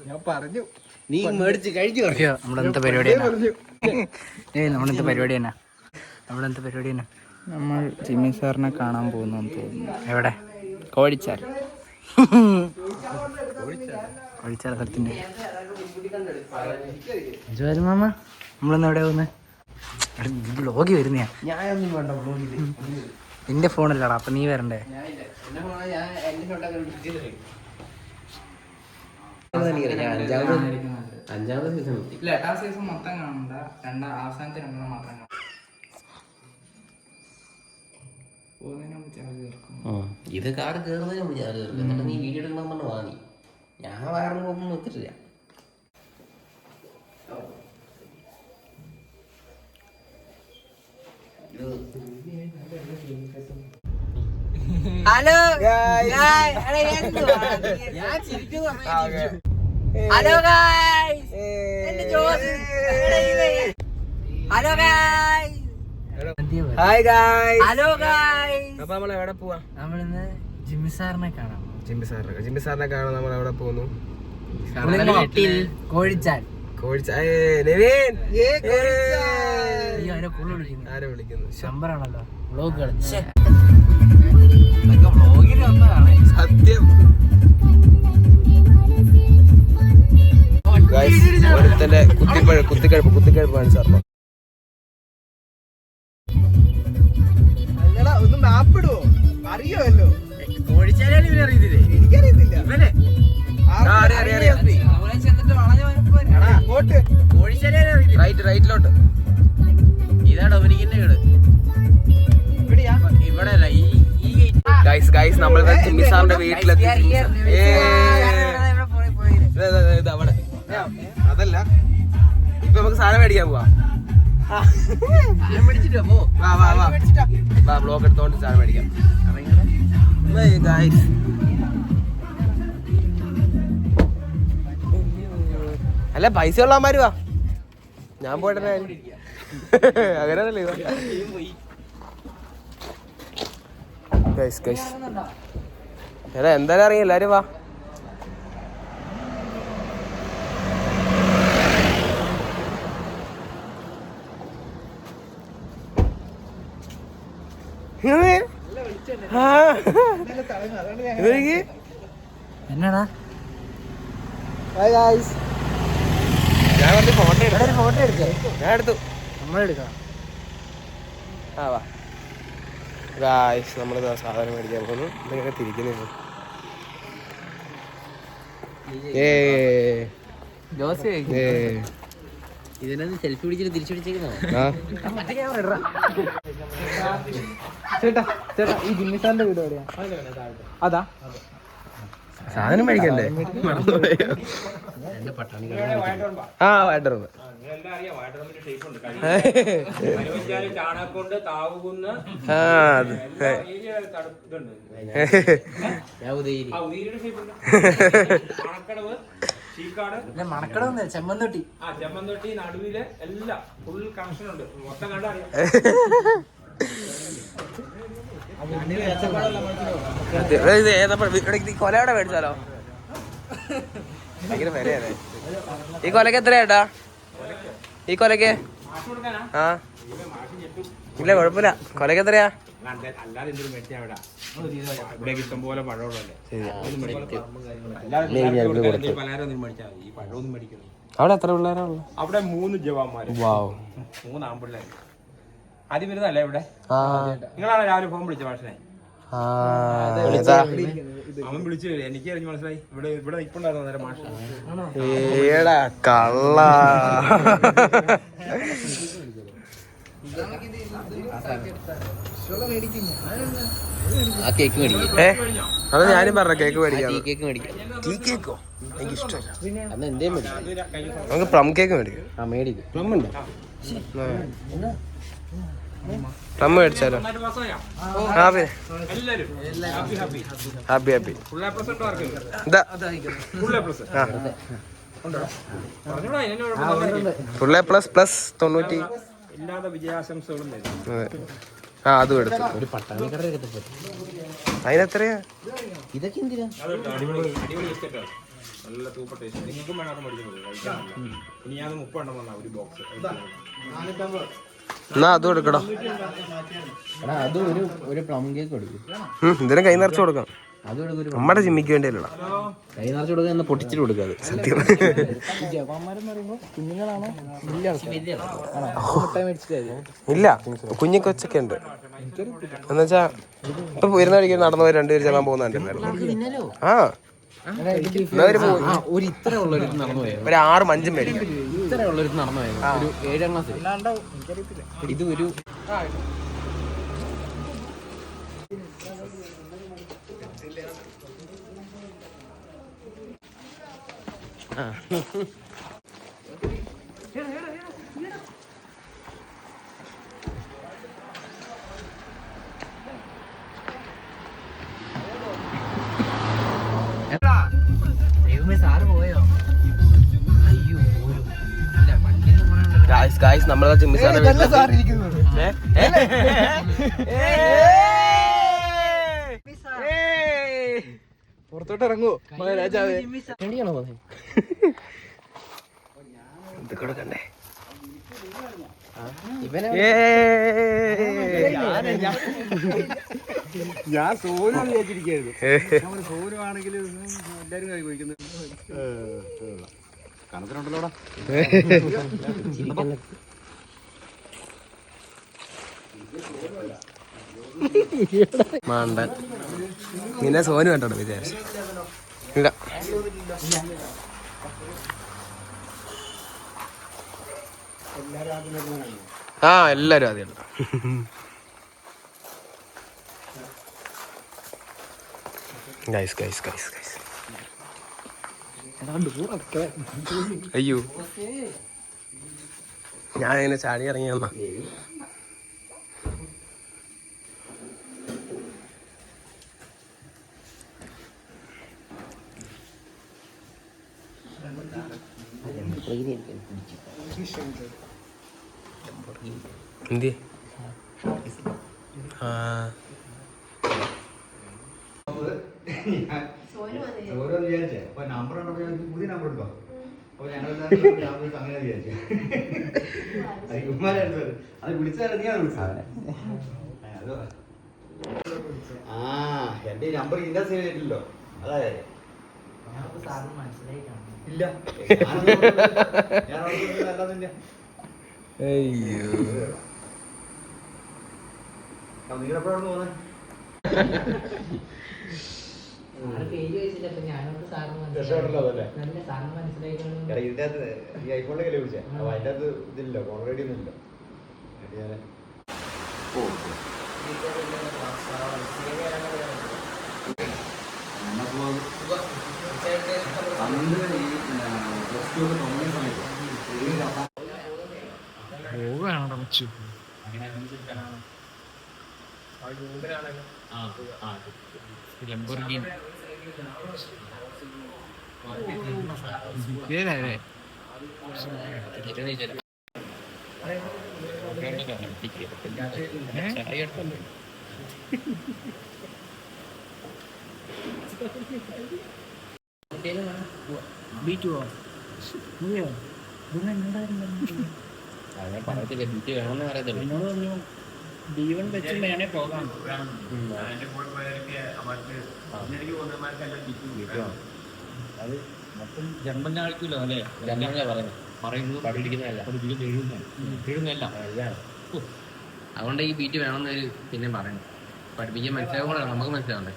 ഞാൻ പറഞ്ഞു നീ മേടിച്ച് കഴിച്ചു. നമ്മളെന്താ പരിപാടി നമ്മളെന്താ പരിപാടി തന്നെ നമ്മൾ ജിമ്മി സാറിനെ കാണാൻ പോകുന്നു തോന്നുന്നു. എവിടെ? കോഴിച്ചാൽ സ്ഥലത്തിൻ്റെ മാമ നമ്മളെന്നാ എവിടെ പോകുന്നത്? വ്ലോഗ് വരുന്നയാ. ഞാനൊന്നും വേണ്ട നിന്റെ ഫോണല്ലടാ, അപ്പൊ നീ വരണ്ടേ? അഞ്ചാമത്തെ സീസൺ ഇല്ല, 8ാം സീസൺ മൊത്തം കാണണ്ട, അവസാനത്തെ 2 മാത്രം കാണാം. ഇത് കാട് കയറുന്നതിന് മുമ്പ് ഞാൻ കയറും. എന്നിട്ട് നീ വീഡിയോ എടുക്കണം പറഞ്ഞു വാങ്ങി. ഞാൻ വയറിന് ഒന്നും വെച്ചിട്ടില്ല. ഹലോ ഹലോ ഹലോ അപ്പൊ നമ്മൾ എവിടെ പോവാ? നമ്മളിന്ന് ജിമ്മി സാറിനെ കാണാം. ജിമ്മി സാറിനെ കാണാൻ നമ്മൾ എവിടെ പോകുന്നു? കോഴിച്ചാൽ. ആരെ വിളിക്കുന്നു? നമ്പറാണല്ലോ വ്ലോഗ് കളിച്ച സത്യം. ഒരുത്തന്റെ കുത്തിക്കഴപ്പ് കാണിച്ചാർന്നോ? ഒന്ന് മാപ്പിടുവോ? അറിയോല്ലോ. കോഴിച്ചാലും ഇവരറിയത്തില്ലേ? എനിക്കറിയത്തില്ല. റൈറ്റിലോട്ട്. ഇതാ ഡൊമിനിക്കിന്റെ വീട്. ഇവിടെയല്ല, ഈ ഗൈസ് നമ്മൾ ജിമ്മി സാറിന്റെ വീട്ടിലെത്തി. അവിടെ അതല്ല, ഇപ്പൊ നമുക്ക് സാധനം മേടിക്കാൻ പോവാ. ബ്ലോക്ക് എടുത്തോണ്ട് സാധനം മേടിക്കാം. അല്ല, പൈസ ഉള്ളമാര് വാ, ഞാൻ പോയിട്ട് അങ്ങനെയല്ലേ. എടാ എന്തായാലും അറിയാം, എല്ലാരും വാ. എന്നാടാ ഞാൻ ഫോട്ടോ എടുത്തു. ഞാൻ എടുത്തു. നമ്മളെടുക്കാം. ആ വാ ഗായ്സ്, നമ്മൾ സാധനം മേടിക്കാൻ പോകുന്നു. ഇതൊക്കെ തിരിക്കുന്നു. ഇതിനകത്ത് സെൽഫി പിടിച്ചിട്ട് തിരിച്ചു പിടിച്ചേക്കുന്നോ? ചേട്ടാ ഈ ജിമ്മി സാറിന്റെ വീട് എവിടെയാ? അതാ സാധനം മേടിക്കണ്ടേ? ആ വാട്ടറുണ്ട്. മണക്കട ചെമ്മന്തൊട്ടി നടുവില് എല്ലാം ഫുൾ കണക്ഷൻ ഉണ്ട്. മൊത്തം കണ്ടാ കൊലയുടെ മേടിച്ചാലോ? ഭയങ്കര വിലയല്ലേ ഈ കൊലക്ക്? എത്രയാട്ടാ ഈ കൊലക്ക്? ആ ഇല്ല, കുഴപ്പമില്ല. കൊലക്ക് എത്രയാ? അല്ലാതെ എന്തൊരു മേടിച്ചാ ഇവിടെ ഇഷ്ടം പോലെ പഴമുള്ളല്ലേ. പലഹാരം മേടിച്ചാൽ ഈ പഴമൊന്നും മേടിക്കുന്നു. അവിടെ എത്ര പിള്ളേരാണ്? അവിടെ 3 ജവാന്മാര്, 3 ആൺപിള്ളേർ. ആദ്യം വരുന്നല്ലേ ഇവിടെ? നിങ്ങളാണ് രാവിലെ ഫോൺ വിളിച്ച മാഷിനെ? അവൻ വിളിച്ചു. എനിക്ക് അറിഞ്ഞു, മനസ്സിലായി. ഇവിടെ ഇപ്പുണ്ടായിരുന്നു നേരം മാഷ്. കള്ള ആ കേക്ക് മേടിക്കും. അത് ഞാനും പറഞ്ഞ കേക്ക് മേടിക്കാം. കേക്ക് മേടിക്കാം. ടീ കേക്കോ? എനിക്ക് ഇഷ്ടമല്ല. അന്ന് എന്തേ മേടിക്കാം? നമുക്ക് പ്ലം കേക്ക് മേടിക്കാം. ആ മേടിക്കും. പ്ലം ഉണ്ടോ? പ്ലം മേടിച്ചാലോ? ആ പിന്നെ happy happy. Full A plus plus 90. ആ അതും എടുത്തു. ഒരു പട്ടാണിക്കട അതിനെത്രയാ? ഇതൊക്കെ എന്തിനാ? നല്ല സൂപ്പർ ടേസ്റ്റ്. നിങ്ങൾക്കും വേണം അത് മേടിക്കുന്നത് കഴിക്കാനല്ല. ഇനി ഞാൻ 30 എണ്ണം വന്നാ ഒരു ബോക്സ്. എന്നാ അതും എടുക്കടാ. അത് ഒരു പ്ലം കേക്ക് കൊടുക്കും. ഇതിനെ കൈ നിറച്ച് കൊടുക്കാം. അത് നമ്മുടെ ജിമ്മിക്ക് വേണ്ടിയല്ലടാ. കൈ നിറച്ച് കൊടുക്കുക, പൊട്ടിച്ചിട്ട് കൊടുക്കാതെ. സത്യം. ഇല്ല, കുഞ്ഞു കൊച്ചൊക്കെ ഉണ്ട്. എന്നുവെച്ചാ ഇപ്പൊ വരുന്ന വഴിക്ക് നടന്നു പോയി 2 പേര് ചെല്ലാൻ പോകുന്നുണ്ടായിരുന്നു. ആ ഒരു ഇത്ര ഉള്ളൊരു നടന്നു പോയത്, ഒരു 6 5 പേര് ഇത്ര ഉള്ളൊരു നടന്നു പോയത്. ഒരു 7ാം ക്ലാസ്. ഇത് ഒരു നമ്മളെ ജിമ്മി പുറത്തോട്ട് ഇറങ്ങുവോ രാജാവേ? ഇത് കൊടുക്കണ്ടേ? ഞാൻ സോനാണ് വിചാരിച്ചിരിക്കുന്നു. സോനുവാണെങ്കിൽ എല്ലാരും കഴിക്കുന്നത് കണത്തിനുണ്ടല്ലോടാ. മാണ്ടൻ നിന്നെ സോനു കണ്ടോ വിചാരിച്ചു? ഇല്ല. ആ എല്ലാരും ആദ്യം ഗൈസ് ഗൈസ് ഗൈസ് ഗൈസ്. അയ്യോ, ഞാൻ ഇങ്ങനെ ചാടി ഇറങ്ങി വന്നാ. എന്തി വിചാരിച്ചേ അപ്പൊ നമ്പർ പുതിയ നമ്പർ ഉണ്ടോ? അപ്പൊ ഞങ്ങൾ അങ്ങനെ വിചാരിച്ചു. അത് വിളിച്ചാൽ ആ എന്റെ നമ്പർ ഇതിന്റെ സേവ് ചെയ്തിട്ടില്ലോ. അതായത് ഇല്ല നിങ്ങളെപ്പോഴാണ് പോകുന്നത്? ഇതിന്റെ അകത്ത് ഈ ഐഫോണിലേക്കല്ലേ വിളിച്ചേ? അപ്പൊ അതിന്റെ അകത്ത് ഇതില്ല, ഓൾറെഡി ഒന്നും ഇല്ല. വേണമെന്ന് പറയത്തുള്ളൂ. ജീവൻ വെച്ച് വേണേ പോകാം. അത് മൊത്തം ജന്മം കാണിക്കൂലോ അല്ലേ? പറയുന്നത് പഠിപ്പിക്കുന്നതല്ല, എഴുതുന്നതല്ല. അതുകൊണ്ട് ഈ ബീറ്റ് വേണമെന്ന് പിന്നെ പറയുന്നു. പഠിപ്പിക്കാൻ മനസ്സിലാവുമ്പോൾ നമുക്ക് മനസ്സിലാവണ്ടേ.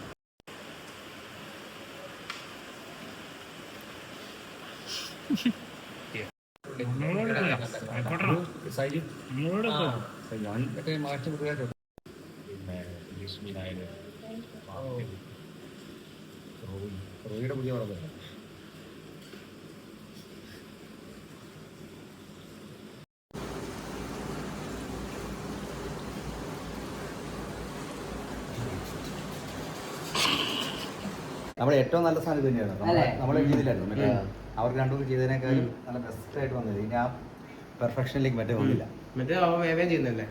പുതിയ പറഞ്ഞു നമ്മുടെ ഏറ്റവും നല്ല സാധനം ഇത് തന്നെയാണ്. നമ്മളെ ചെയ്തില്ലായിരുന്നു മറ്റേ അവർക്ക് രണ്ടുപേരും ചെയ്തതിനേക്കാളും നല്ല ബെസ്റ്റ് ആയിട്ട് വന്നത്. ഇനി ആ പെർഫെക്ഷനിലേക്ക് മറ്റേ വന്നില്ല. മറ്റേ വേവം ചെയ്യുന്നല്ലേ?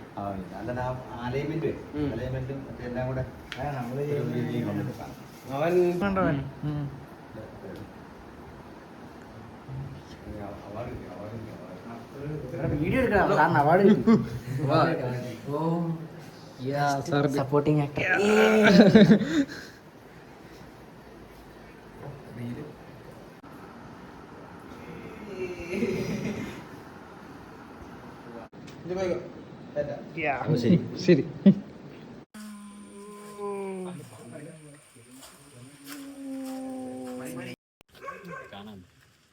നല്ല അലൈൻമെന്റും മറ്റേ എല്ലാം കൂടെ അവൻ വീഡിയോ എടുക്കണം അവാർഡ് സപ്പോർട്ടിങ് ആക്ടർ ശരി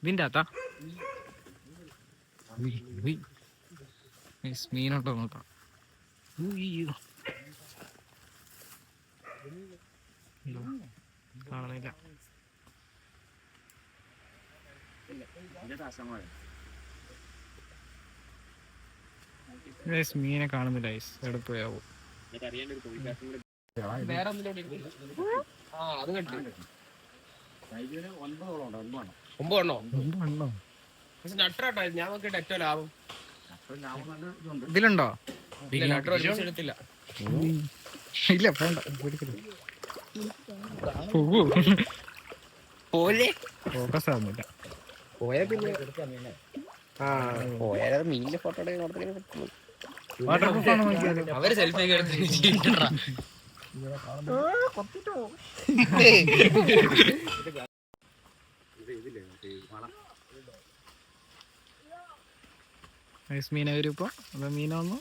ഇതിൻ്റെ അകത്താ മീനോട്ടോ നോക്കാം കാണുന്നില്ല മീനെ കാണുന്നില്ല എവിടെ പോയാവോ ഞാൻ നോക്കിയിട്ട് ഏറ്റവും ലാഭം ഇതിലുണ്ടോ എടുത്തില്ല ഇല്ല വേണ്ട ഫോക്കസ് ആവുന്നില്ല പോയാ പിന്നെ പോയാൽ മീനിന്റെ ഫോട്ടോ വാട്ടർപ്രൂഫ് ആണോ നോക്കിയാൽ അവര് സെൽഫി ഒക്കെ എടുത്ത് മീനെ വരും ഇപ്പൊ അപ്പൊ മീന വന്നു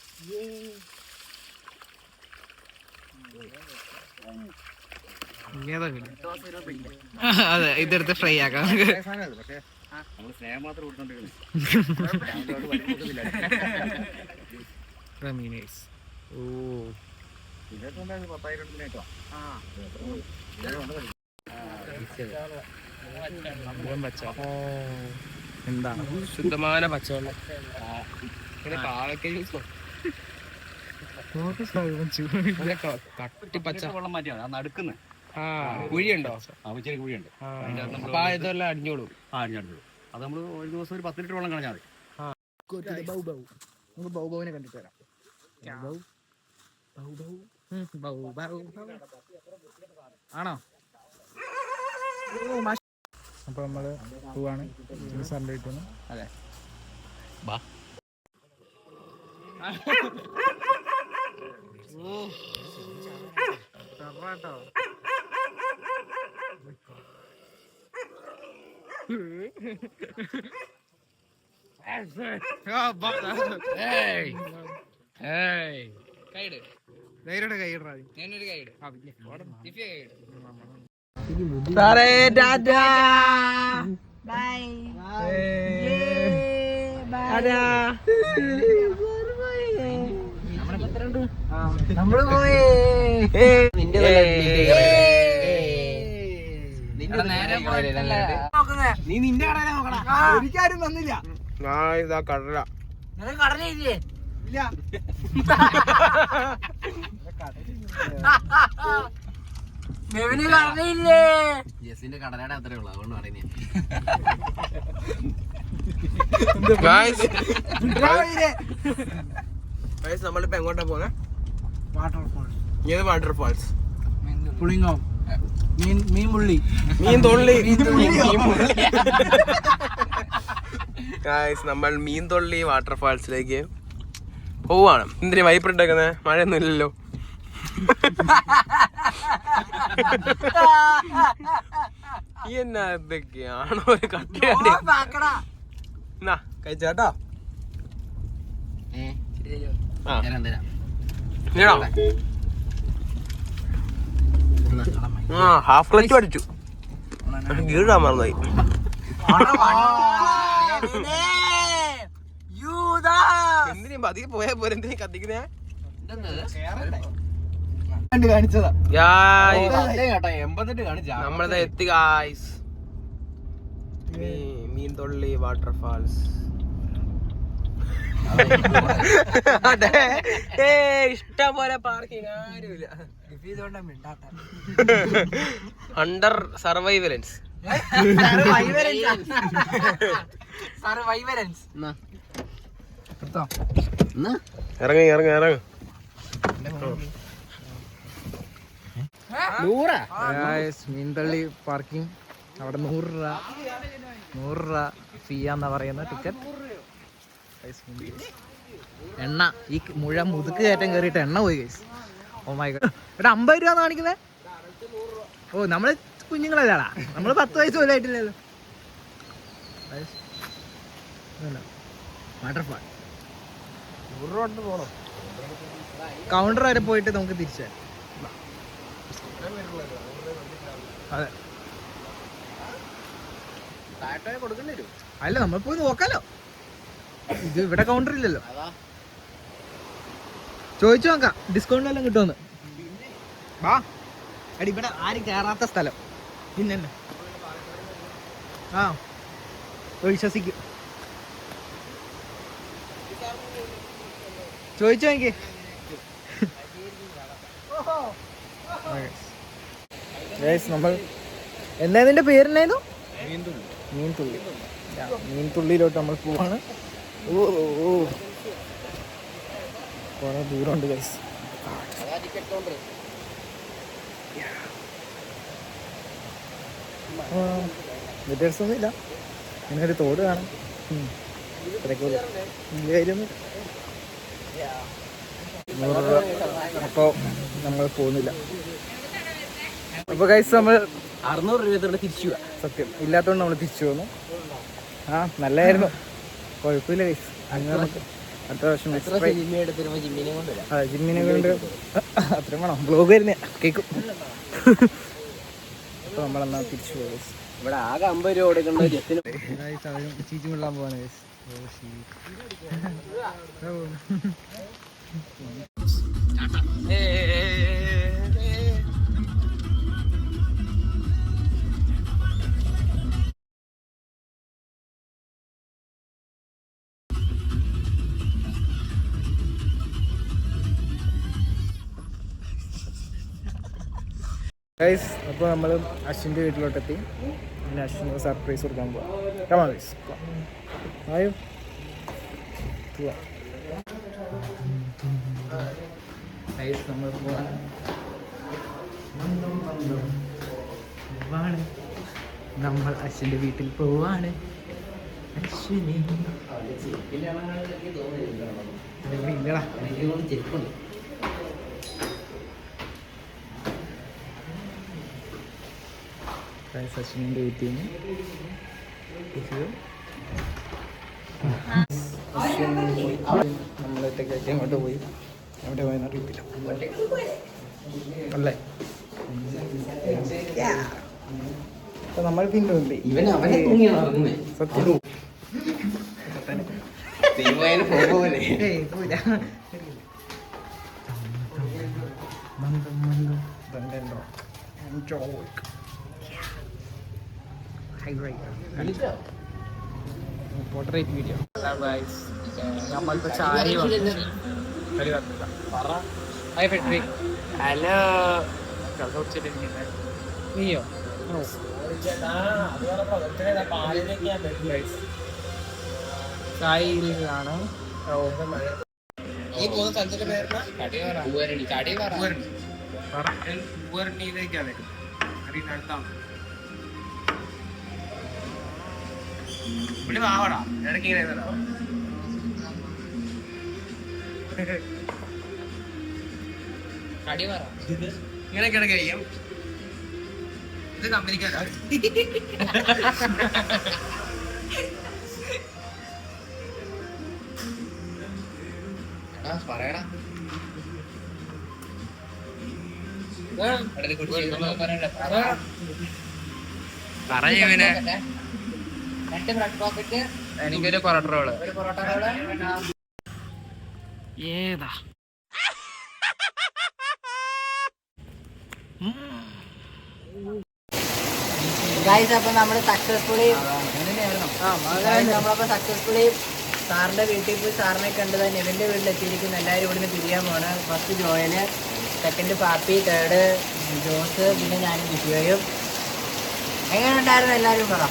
അതെ ഇതെടുത്ത് ഫ്രൈ ആക്കാം എന്താണ് ശുദ്ധമായ പച്ചവെള്ളം കട്ടിപ്പച്ച വെള്ളം മാറ്റിയാണ് നടുക്കുന്നത് കുഴിയുണ്ടോ ചെറിയ കുഴിയുണ്ട് അപ്പൊ ഇതെല്ലാം അടിഞ്ഞോളൂ അടിഞ്ഞോളൂ അത് നമ്മൾ ഒരു ദിവസം ഒരു 10 ലിറ്റർ വെള്ളം കളഞ്ഞാൽ മതി നമുക്ക് ബൗബൗവിനെ കണ്ടിട്ട് വരാം ആണോ അപ്പൊ നമ്മള് പോവാണ് സാറിന്റെ വീട്ടിൽ നിന്ന് അതെ നമ്മള് പോയേ നീ നിന്റെ കടയിലെ നോക്കണ ഒരിക്കാരും തന്നില്ല ഇതാ കടല കടലില്ലേ ഇല്ല കടലില്ലേ ജെസ്സിന്റെ കടലയുടെ അത്രേ ഉള്ളൂ അതുകൊണ്ട് പറയുന്നേ നമ്മളിപ്പോ എങ്ങോട്ടാ പോന്നെ വാട്ടർഫോൾസ് ഏത് വാട്ടർഫാൾസ് പുളിങ്ങോ മീൻ മുള്ളി മീൻ തൊള്ളി നമ്മൾ മീൻ തൊള്ളി വാട്ടർഫാൾസിലേക്ക് പോവാണ്. എന്തിനാ വൈപ്പിട്ടേക്കുന്നത്? മഴയൊന്നും ഇല്ലല്ലോ. എന്തൊക്കെയാണോ ഒരു കട്ടിയാണ്ടി കഴിച്ചേട്ടോ. ഹാഫ് ക്ലച്ച് പഠിച്ചു, ഗീടാൻ മറന്നായി. എന്തിനും പതിയെ പോയാ പോലെ എന്തിനും കത്തിക്കുന്നേ നമ്മളത് എത്തി ഗായ്സ്. മീൻ തൊള്ളി വാട്ടർഫാൾസ്. ഇഷ്ടം പോലെ പാർക്കിംഗ് ആരുമില്ല. അണ്ടർ സർവൈവലൻസ്. ഇറങ്ങി ഇറങ്ങി ഇറങ്ങി. മീൻതള്ളി പാർക്കിംഗ് അവിടെ 100 രൂപ ഫീ ആന്നാ പറയുന്ന ടിക്കറ്റ്. എണ്ണ ഈ മുതുക്ക് കയറ്റം കയറിയിട്ട് എണ്ണ പോയി ഗൈസ്. Oh my God. ഇവിടെ 50 രൂപ കാണിക്കുന്നത്. ഓ നമ്മള് കുഞ്ഞുങ്ങളല്ലാടാ, നമ്മള് 10 വയസ്സ് പോലും ആയിട്ടില്ലല്ലോ. വാട്ടർഫാൾ കൗണ്ടർ വരെ പോയിട്ട് നമുക്ക് തിരിച്ചു വരാം. അതെ അല്ല നമ്മൾ പോയി നോക്കാലോ. ഇത് ഇവിടെ കൗണ്ടർ ഇല്ലല്ലോ. ചോദിച്ചു നോക്കാം ഡിസ്കൗണ്ട് എല്ലാം കിട്ടുമെന്ന്. വാ എടി, ഇവിടെ ആരും കയറാത്ത സ്ഥലം പിന്നെ ആ വിശ്വസിക്കും. ചോദിച്ചോ എനിക്ക്. നമ്മൾ എന്താ ഇതിന്റെ പേരെന്നായിരുന്നു? മീൻതുള്ളി. മീൻതുള്ളിയിലോട്ട് നമ്മൾ പോവാണ്. കുറെ ദൂരമുണ്ട് ഗൈസ്. ഡീറ്റെയിൽസ് ഒന്നും ഇല്ല. ഇങ്ങനെ ഒരു തോട് കാണാം. അപ്പോൾ നമ്മൾ പോകുന്നില്ല. അപ്പോൾ ഗൈസ് നമ്മൾ 600 രൂപ തിരിച്ചു പോവാ. സത്യം ഇല്ലാത്തതുകൊണ്ട് നമ്മൾ തിരിച്ചു പോന്നു. ആ നല്ലായിരുന്നു, കുഴപ്പമില്ല ഗൈസ്. അങ്ങനെ നമുക്ക് അടുത്ത പ്രാവശ്യം അതെ ജിമ്മിനെ കൊണ്ട് അത്രയും വേണം. ബ്ലോഗ് വരുന്ന കേൾക്കും. അപ്പോൾ നമ്മളെന്നാ തിരിച്ചു പോകും. ഇവിടെ ആകെ 50 രൂപ കൊടുക്കേണ്ട ചീച്ചി കൊള്ളാൻ പോവാണ് ഗൈസ്. ഗൈസ് അപ്പോൾ നമ്മൾ അശ്വിൻ്റെ വീട്ടിലോട്ടെത്തി. പിന്നെ അശ്വിന് സർപ്രൈസ് കൊടുക്കാൻ പോവാം. ഗൈസ് ആയോ പോവാം. ഗൈസ് നമ്മൾ പോവാണ്. നമ്മൾ അശ്വിൻ്റെ വീട്ടിൽ പോവാണ്. അശ്വിനി ഇല്ലടാ ചെരുപ്പുണ്ട്. അശ്വിനിൻ്റെ വീട്ടിൽ നിന്ന് നമ്മളൊറ്റയ്ക്ക് അങ്ങോട്ട് പോയി. എവിടെ പോയെന്ന് അറിയത്തില്ല അല്ലേ. അപ്പൊ നമ്മൾ പിന്നുണ്ട്. സത്യം പോർട്രേറ്റ് വീഡിയോ. നമ്മളിപ്പോ ചാരി ഹലോ നീയോ ചായയിലാണ്. ഈ പോകുന്ന സ്ഥലത്തിന്റെ പേര് ഊരണിയിലേക്കാണ്. അടുത്താണ് ഇവിടെ വാവടാ. ഇടയ്ക്ക് ഇങ്ങനെ കിടക്കും. ഇത് കമ്പനിക്കാരാ. പറയടാ പറയവനെ. എനിക്കൊരു പൊറോട്ട റോള്. ഏതാ ഗൈസ് അപ്പോൾ നമ്മൾ സക്സസ്ഫുള്ളി സാറിൻ്റെ വീട്ടിൽ പോയി സാറിനെ കണ്ടത് നെവിൻ്റെ വീട്ടിലെത്തിയിരിക്കുന്നു. എല്ലാവരും ഇവിടുന്ന് പിരിയാൻ പോണ്. First Joel, second Pappi, third Jose, പിന്നെ ഞാനും വിഷുവയും. എങ്ങനെ ഉണ്ടായിരുന്നു എല്ലാവരും പറ.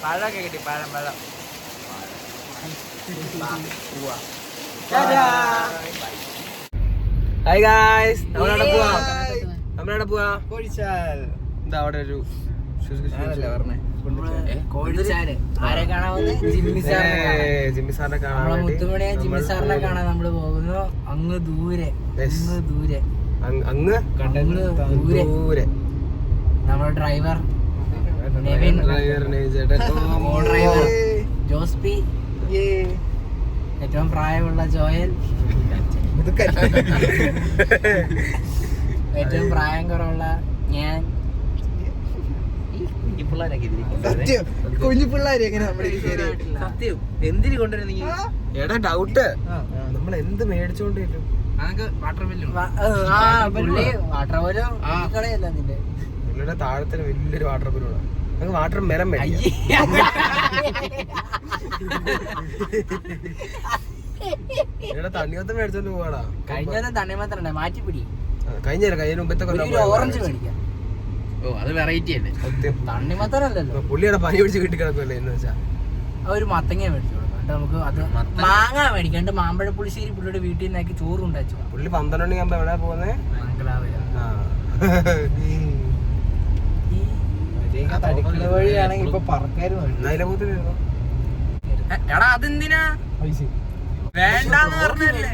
പഴമൊക്കെ കിട്ടി. പഴം ഹായ് ഗായ്സ്, നമ്മളവിടെ പോവാം. നമ്മളെവിടെ പോവാ? കോഴിച്ചാൽ എന്താ അവിടെ ഒരു ഞാനല്ലേ പറഞ്ഞേ കോഴിച്ചാല് ആരെ കാണാൻ വന്ന്? ജിമ്മി സാറിനെ കാണാൻ. ജിമ്മി സാറിനെ കാണാൻ നമ്മളെ വേണ്ടി മുത്തുമണിയെ ജിമ്മി സാറിനെ കാണാൻ നമ്മള് പോകുന്നു. അങ്ങ് ദൂരെ അങ്ങ് ദൂരെ അങ്ങ് ദൂരെ നമ്മുടെ ഡ്രൈവർ നെവിൻ, ഡ്രൈവർ ജോസ്പി, ഏറ്റവും പ്രായമുള്ള ജോയൽ, ഏറ്റവും പ്രായം കുറവുള്ള ഞാൻ. ഈ പിള്ളേരൊക്കെ ഇതിരിക്കും. സത്യം കുഞ്ഞു പിള്ളേര് എങ്ങനെ നമ്മുടെ സത്യം എന്തിനു കൊണ്ടുവരുന്ന നീ? എടാ ഡൗട്ട്, നമ്മൾ എന്ത് മേടിച്ചോണ്ട് വരും? വാട്ടർ ബില്ലും പുള്ളി വാട്ടർ പോലും കളയല്ല നിന്റെ. പുള്ളിയുടെ താഴത്തിന് വലിയൊരു വാട്ടർ ബില്ലാണ്. നമുക്ക് വാട്ടർ മെലം മേടിക്കാം. എടാ തണ്ണിമത്തം മേടിച്ചോണ്ട് പോവാടാ. കഴിഞ്ഞാലും തണ്ണിമത്തന്നെ മാറ്റിപ്പിടി. കഴിഞ്ഞ മുമ്പത്തെ കൊല്ലം ഓറഞ്ച് മേടിക്കാം. ഓ അത് വെറൈറ്റി അല്ലേ? സത്യം തണ്ണിമത്തനല്ലല്ലോ, പുള്ളിയുടെ പനി പിടിച്ച് കിട്ടി കിടക്കുമല്ലേ എന്ന് വെച്ചാ. ഒരു മത്തങ്ങ മേടിച്ചു കൊടുക്കാം. നമുക്ക് അത് മാങ്ങ മേടിക്കാണ്ട് മാമ്പഴ പുളിശ്ശേരി പുള്ളിയുടെ വീട്ടിൽ നിന്നാക്കി ചോറ് ഉണ്ടാച്ചു. പുള്ളി 12 മണിയാകുമ്പോ എവിടെ പോകുന്നേ? തടിക്കുന്ന വഴിയാണെങ്കിൽ ഇപ്പൊ പറക്കാരും നൈലപൂത്തിലിരുന്നു. എടാ അതെന്തിനാ വേണ്ടെന്ന് പറഞ്ഞല്ലേ?